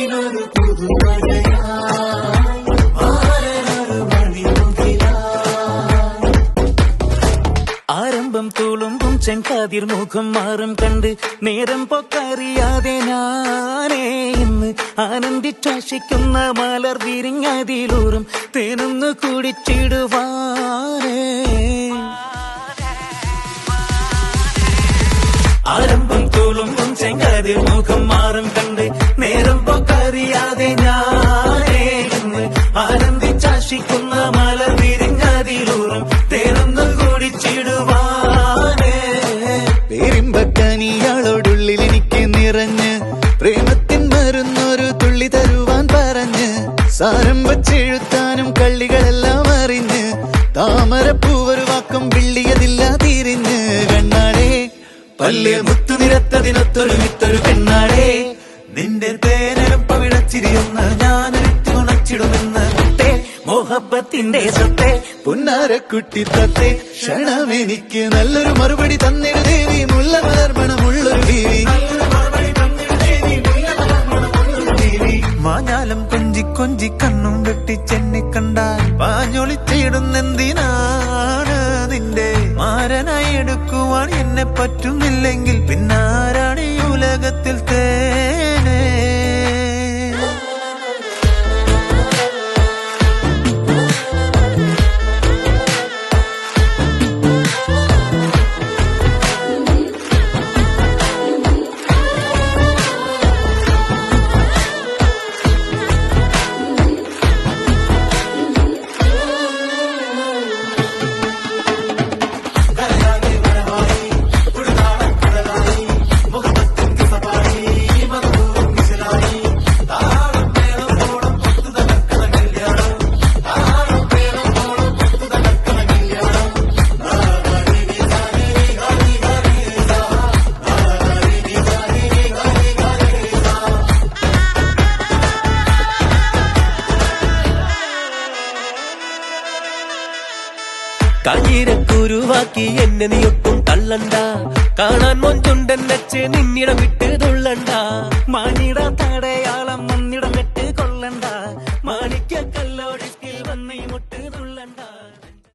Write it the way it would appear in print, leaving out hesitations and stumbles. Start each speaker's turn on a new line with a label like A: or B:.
A: മനസ്സിലൊരു പുതുമഴയായി മാറനൊരു മണിമുകിലായി ആരംഭം തുളുമ്പും ചെങ്കാതിർ മുഖം മാറും കണ്ട് നേരം പൊക്കറിയാതെ ഞാനേ ഇന്ന് ആനന്ദിച്ചാശിക്കുന്ന മലർ വിരിഞ്ഞതിലൂറും തേനൊന്ന് കുടിച്ചിടുവാനേ ആരംഭം തുളുമ്പും ചെങ്കാതിർ മുഖം മാറും കണ്ട് നേരം പൊക്കറിയാതെ ഞാനേ ഇന്ന് ആനന്ദിച്ചാശിക്കുന്ന മലർ വിരിഞ്ഞതിലൂറും തേനൊന്ന് കുടിച്ചിടുവാനേ
B: പേരിമ്പക്കനിയാളോടുള്ളിൽ എനിക്ക് നിറഞ്ഞ് പ്രേമത്തിൻ മരുന്നൊരു തുള്ളി തരുവാൻ പറഞ്ഞ് സാരം വച്ചെഴുത്താനും കള്ളികളെല്ലാം അറിഞ്ഞ് താമരപ്പൂവൊരു വാക്കും വിള്ളിയതില്ല തിരിഞ്ഞ് കണ്ണാടേ പല്ല് മുത്തു നിരത്തതിനൊത്തൊരു വിത്തൊരു പെണ്ണാടേ നിന്റെ തേനരം പവിഴച്ചിരിയൊന്ന് ഞാനൊരിട്ട് ഉണച്ചിടുമെന്ന് മുട്ടേ മോഹബത്തിന്റെ സത്തേ പുന്നാരക്കുട്ടി തത്തേ ക്ഷണമെനിക്ക് നല്ലൊരു മറുപടി തന്നിട ദേവി മുല്ല മലർമണമുള്ളൊരു ദേവി മാഞ്ഞാലം കൊഞ്ചി കൊഞ്ചി കണ്ണും വെട്ടിച്ചെന്നെ കണ്ടാൽ പാഞ്ഞൊളിച്ചിടുന്നെന്തിനാണ് നിന്റെ മാരനായി എടുക്കുവാൻ എന്നെ പറ്റുന്നില്ലെങ്കിൽ പിന്നാരാണ് ഈ ഉലകത്തിൽ തേനേ
C: കാഞ്ഞിരക്കുരുവാക്കി എന്നെ നീ ഒട്ടും തള്ളണ്ട കാണാൻ മൊഞ്ചുണ്ടെന്നച്ച് നിന്നിടം വിട്ട് തുള്ളണ്ട
A: മണിട തടയാളം